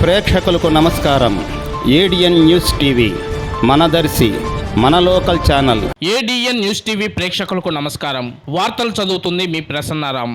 ప్రేక్షకులకు నమస్కారం. ADN news TV మనదర్శి మన local channel. ADN news TV ప్రేక్షకులకు నమస్కారం. వార్తలు చదువుతుంది మీ ప్రసన్నారాం.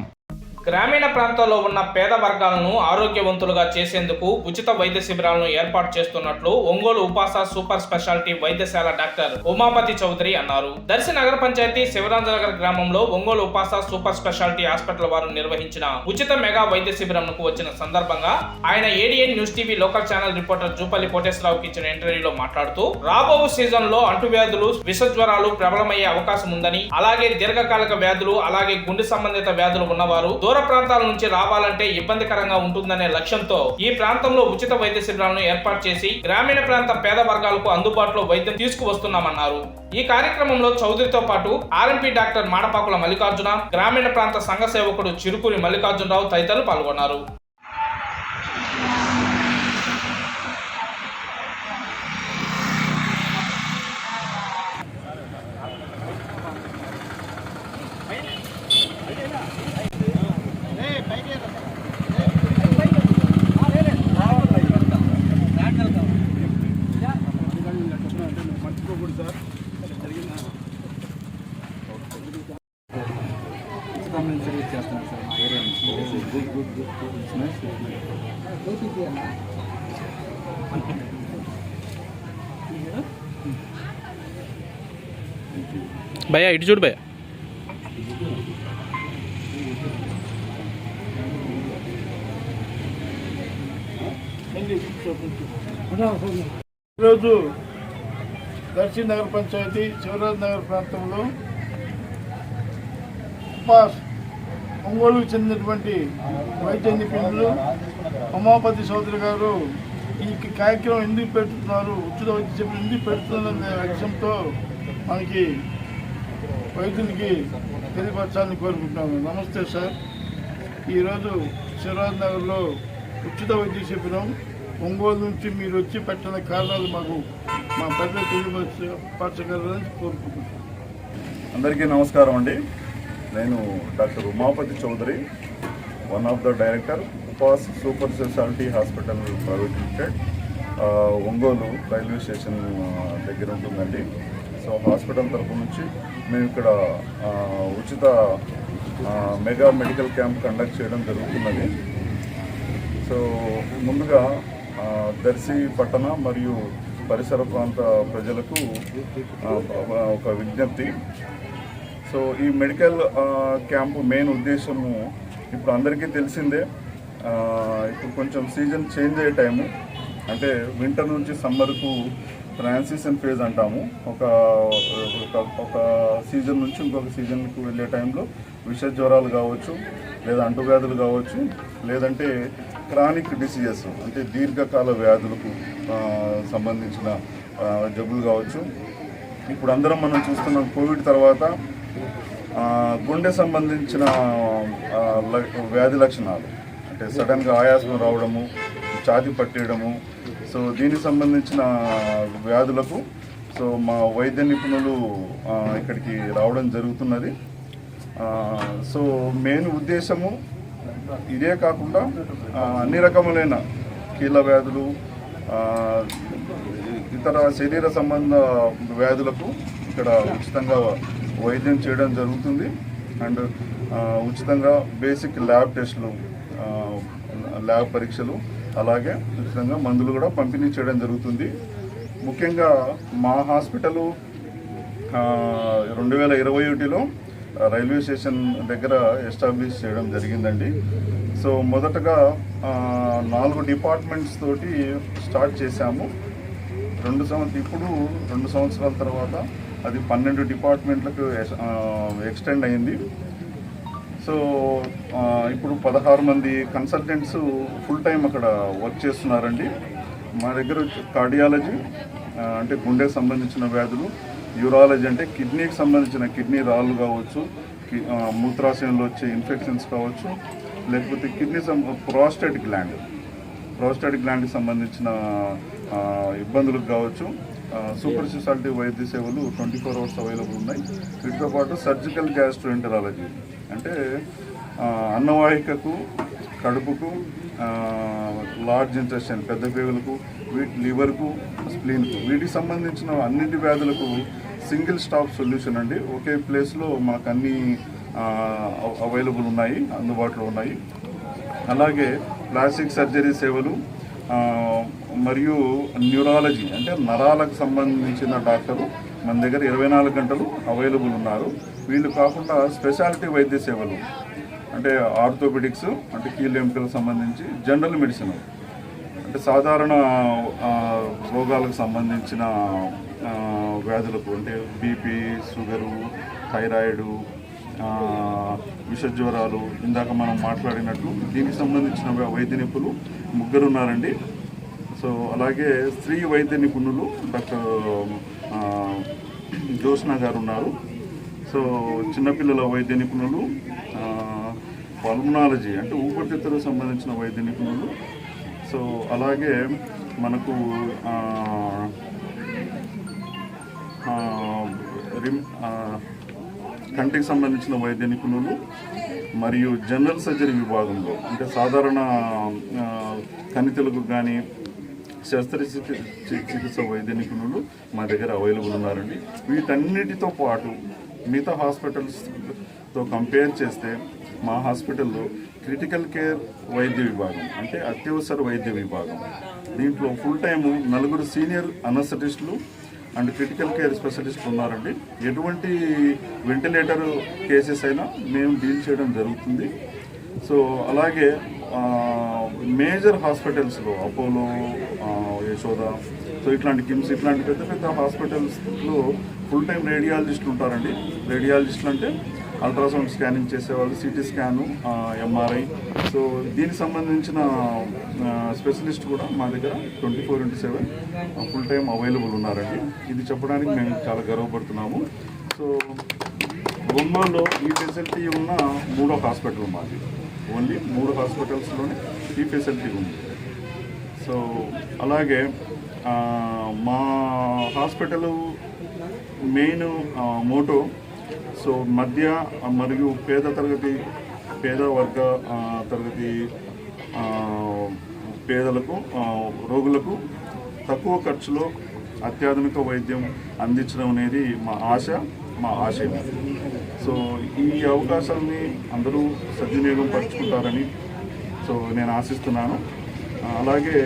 గ్రామీణ ప్రాంతాల్లో ఉన్న పేద వర్గాలను ఆరోగ్యవంతులుగా చేసేందుకు ఉచిత వైద్య శిబిరాలను ఏర్పాటు చేస్తున్నట్లు ఒంగోలు ఉపాస సూపర్ స్పెషాలిటీ వైద్యశాల డాక్టర్ ఉమాపతి చౌదరి అన్నారు. దర్శి నగర పంచాయతీ శివరాంజనగర్ గ్రామంలో Ongole Upasa super speciality hospital వారు నిర్వహించిన ఉచిత మెగా వైద్య శిబిరంకు వచ్చిన సందర్భంగా ఆయన ADN news TV local channel reporter Jupalli కోటేశ్వరరావుకి ఇచ్చిన ఇంటర్వ్యూలో మాట్లాడుతూ రాబో సీజన్ లో అంటువ్యాధులు, విషజ్వరాలు ప్రబలమయ్యే అవకాశం ఉందని, అలాగే దీర్ఘకాలిక వ్యాధులు, అలాగే గుండె సంబంధిత వ్యాధులు ఉన్నవారు దూర ప్రాంతాల నుంచి రావాలంటే ఇబ్బందికరంగా ఉంటుందనే లక్ష్యంతో ఈ ప్రాంతంలో ఉచిత వైద్య శిబిరాలను ఏర్పాటు చేసి గ్రామీణ ప్రాంత పేద వర్గాలకు అందుబాటులో వైద్యం తీసుకువస్తున్నామన్నారు. ఈ కార్యక్రమంలో చౌదరితో పాటు ఆర్ఎంపీ డాక్టర్ మాడపాకుల మల్లికార్జున, గ్రామీణ ప్రాంత సంఘ సేవకుడు చిరుకూరి మల్లికార్జునరావు తదితరులు పాల్గొన్నారు. సర్వీస్ చేస్తున్నాను సార్ మా ఏరియా నుంచి. భయ్యా ఇటు చూడు భయ్యా. ఈరోజు దర్శి నగర పంచాయతీ శివరాజ్ నగర్ ప్రాంతంలో ఒంగోలుకు చెందినటువంటి వైద్య నిపుణులు ఉమాపతి చౌదరి గారు ఈ కార్యక్రమం ఎందుకు పెడుతున్నారు, ఉచిత వైద్య శిబిరం ఎందుకు పెడుతున్నారనే లక్ష్యంతో మనకి వైద్యునికి తెలియపరచాలని కోరుకుంటున్నాము. నమస్తే సార్. ఈరోజు శివరాజ్ నగర్లో ఉచిత వైద్య శిబిరం ఒంగోలు నుంచి మీరు వచ్చి పెట్టిన కారణాలు మాకు మా పెద్దలు తెలియపరచగలరని కోరుకుంటున్నాను. అందరికీ నమస్కారం అండి. నేను doctor Umapathi Chowdary, one of the director Upas super speciality hospital private limited, Ongole railway station దగ్గర ఉంటుందండి. సో హాస్పిటల్ తరపు నుంచి మేము ఇక్కడ ఉచిత మెగా మెడికల్ క్యాంప్ కండక్ట్ చేయడం జరుగుతున్నది. సో ముందుగా దర్శి పట్టణ మరియు పరిసర ప్రాంత ప్రజలకు ఒక విజ్ఞప్తి. సో ఈ మెడికల్ క్యాంపు మెయిన్ ఉద్దేశము ఇప్పుడు అందరికీ తెలిసిందే. ఇప్పుడు కొంచెం సీజన్ చేంజ్ అయ్యే టైము, అంటే వింటర్ నుంచి సమ్మర్కు ట్రాన్సిషన్ ఫేజ్ అంటాము. ఒక సీజన్ నుంచి ఇంకొక సీజన్కు వెళ్ళే టైంలో విష జ్వరాలు కావచ్చు, లేదా అంటువ్యాధులు కావచ్చు, లేదంటే క్రానిక్ డిసీజెస్ అంటే దీర్ఘకాల వ్యాధులకు సంబంధించిన జబ్బులు కావచ్చు. ఇప్పుడు అందరం మనం చూస్తున్నాం కోవిడ్ తర్వాత గుండె సంబంధించిన వ్యాధి లక్షణాలు అంటే సడన్గా ఆయాసం రావడము, ఛాతీ పట్టేయడము. సో దీనికి సంబంధించిన వ్యాధులకు సో మా వైద్య నిపుణులు ఇక్కడికి రావడం జరుగుతున్నది. సో మెయిన్ ఉద్దేశము ఇదే కాకుండా అన్ని రకములైన కీళ్ళ వ్యాధులు, ఇతర శరీర సంబంధ వ్యాధులకు ఇక్కడ ఉచితంగా వైద్యం చేయడం జరుగుతుంది. అండ్ ఉచితంగా బేసిక్ ల్యాబ్ టెస్టులు, ల్యాబ్ పరీక్షలు, అలాగే ఉచితంగా మందులు కూడా పంపిణీ చేయడం జరుగుతుంది. ముఖ్యంగా మా హాస్పిటలు 2021లో రైల్వే స్టేషన్ దగ్గర ఎస్టాబ్లిష్ చేయడం జరిగిందండి. సో మొదటగా 4 డిపార్ట్మెంట్స్ తోటి స్టార్ట్ చేశాము. ఇప్పుడు 2 సంవత్సరాల తర్వాత అది 12 డిపార్ట్మెంట్లకు ఎక్స్టెండ్ అయింది. సో ఇప్పుడు 16 మంది కన్సల్టెంట్స్ ఫుల్ టైం అక్కడ వర్క్ చేస్తున్నారండి. మా దగ్గర కార్డియాలజీ అంటే గుండెకి సంబంధించిన వ్యాధులు, యూరాలజీ అంటే కిడ్నీకి సంబంధించిన కిడ్నీ రాళ్ళు కావచ్చు, మూత్రాశయంలో వచ్చే ఇన్ఫెక్షన్స్ కావచ్చు, లేకపోతే ప్రోస్టేట్ గ్లాండ్కి సంబంధించిన ఇబ్బందులకు కావచ్చు. సూపర్ స్పెషాలిటీ వైద్య సేవలు 24 hours అవైలబుల్ ఉన్నాయి. వీటితో పాటు సర్జికల్ గ్యాస్ట్రోఎంటరాలజీ అంటే అన్నవాహికకు, కడుపుకు, లార్జ్ ఇంటెస్టైన్ పెద్ద పేగులకు, లివర్కు, స్ప్లీన్కు, వీటికి సంబంధించిన అన్నింటి వ్యాధులకు సింగిల్ స్టాప్ సొల్యూషన్ అండి. ఒకే ప్లేస్లో మనకు అన్నీ అవైలబుల్ ఉన్నాయి, అందుబాటులో ఉన్నాయి. అలాగే ప్లాస్టిక్ సర్జరీ సేవలు మరియు న్యూరాలజీ అంటే నరాలకు సంబంధించిన డాక్టరు మన దగ్గర 24 గంటలు అవైలబుల్ ఉన్నారు. వీళ్ళు కాకుండా స్పెషాలిటీ వైద్య సేవలు అంటే ఆర్థోపెడిక్స్ అంటే కీళ్ళ ఎముకలకు సంబంధించి, జనరల్ మెడిసిన్ అంటే సాధారణ రోగాలకు సంబంధించిన వ్యాధులకు అంటే బీపీ, షుగరు, థైరాయిడు, విషజ్వరాలు, ఇందాక మనం మాట్లాడినట్లు దీనికి సంబంధించిన వైద్య నిపుణులు 3 ఉన్నారండి. సో అలాగే స్త్రీ వైద్య నిపుణులు డాక్టర్ జోష్నా గారు ఉన్నారు. సో చిన్నపిల్లల వైద్య నిపుణులు, పల్మనాలజీ అంటే ఊపిరితిత్తులకు సంబంధించిన వైద్య నిపుణులు. సో అలాగే మనకు కంటికి సంబంధించిన వైద్య నిపుణులు మరియు జనరల్ సర్జరీ విభాగంలో అంటే సాధారణ కణితులకు కానీ శస్త్రచికిత్స వైద్య నిపుణులు మా దగ్గర అవైలబుల్ ఉన్నారండి. వీటన్నిటితో పాటు మిగతా హాస్పిటల్స్తో కంపేర్ చేస్తే మా హాస్పిటల్లో క్రిటికల్ కేర్ వైద్య విభాగం అంటే అత్యవసర వైద్య విభాగం, దీంట్లో ఫుల్ టైము 4 సీనియర్ అనస్థెటిస్టులు అండ్ క్రిటికల్ కేర్ స్పెషలిస్టులు ఉన్నారండి. ఎటువంటి వెంటిలేటర్ కేసెస్ అయినా మేము డీల్ చేయడం జరుగుతుంది. సో అలాగే మేజర్ హాస్పిటల్స్లో అపోలో, యశోద, సో ఇట్లాంటి కిమ్స్ ఇట్లాంటి పెద్ద పెద్ద హాస్పిటల్స్లో ఫుల్ టైం రేడియాలజిస్టులు ఉంటారండి. రేడియాలజిస్టులు అంటే అల్ట్రాసౌండ్ స్కానింగ్ చేసేవాళ్ళు, సిటీ స్కాను, ఎంఆర్ఐ. సో దీనికి సంబంధించిన స్పెషలిస్ట్ కూడా మా దగ్గర 24/7 ఫుల్ టైం అవైలబుల్ ఉన్నారండి. ఇది చెప్పడానికి మేము చాలా గర్వపడుతున్నాము. సో బొమ్మలో ఈ ఫెసిలిటీ ఉన్న 3వ హాస్పిటల్ మాది. ఓన్లీ 3 హాస్పిటల్స్లోనే ఈ ఫెసిలిటీ ఉంది. సో అలాగే మా హాస్పిటల్ మెయిన్ మోటో సో మధ్య మరియు పేద వర్గ తరగతి పేదలకు, రోగులకు తక్కువ ఖర్చులో అత్యాధునిక వైద్యం అందించడం అనేది మా ఆశయం. సో ఈ అవకాశాలని అందరూ సద్వినియోగం పరుచుకుంటారని సో నేను ఆశిస్తున్నాను. అలాగే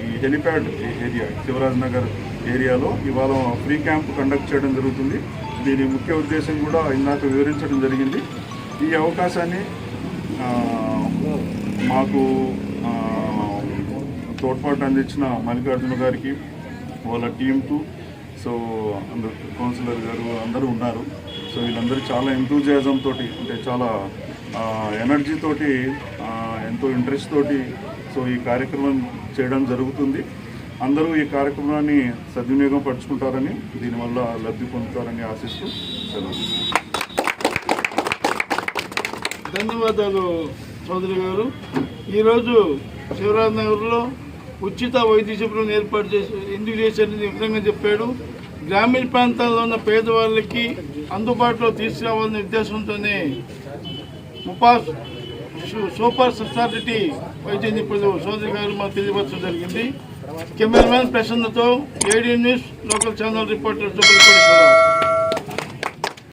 ఈ హెలిప్యాడ్ ఏరియా శివరాజ్ నగర్ ఏరియాలో ఇవాళ ఫ్రీ క్యాంప్ కండక్ట్ చేయడం జరుగుతుంది. దీని ముఖ్య ఉద్దేశం కూడా ఇందాక వివరించడం జరిగింది. ఈ అవకాశాన్ని మాకు తోడ్పాటు అందించిన మల్లికార్జున గారికి, వాళ్ళ టీంకు, సో అందరు కౌన్సిలర్ గారు అందరూ ఉన్నారు. సో వీళ్ళందరూ చాలా ఎంతూజియాజం తోటి అంటే చాలా ఎనర్జీ తోటి ఎంతో ఇంట్రెస్ట్ తోటి సో ఈ కార్యక్రమం చేయడం జరుగుతుంది. అందరూ ఈ కార్యక్రమాన్ని సద్వినియోగం పరుచుకుంటారని, దీనివల్ల లబ్ధి పొందుతారని ఆశిస్తూ సెలవు. ధన్యవాదాలు చౌదరి గారు. ఈరోజు శివరాజ్ నగర్లో ఉచిత వైద్య శిబిరం ఏర్పాటు చేసి ఎందుకు చేశారని వివరంగా చెప్పాడు. గ్రామీణ ప్రాంతాల్లో ఉన్న పేదవాళ్ళకి అందుబాటులో తీసుకురావాలనే ఉద్దేశంతోనే ముపాస్ సూపర్ స్పెషాలిటీ వైద్య నిపుణులు చౌదరి గారు మాకు తెలియపరచడం జరిగింది. కెమెరామ్యాన్ ప్రసన్నతో ADN news local channel reporter.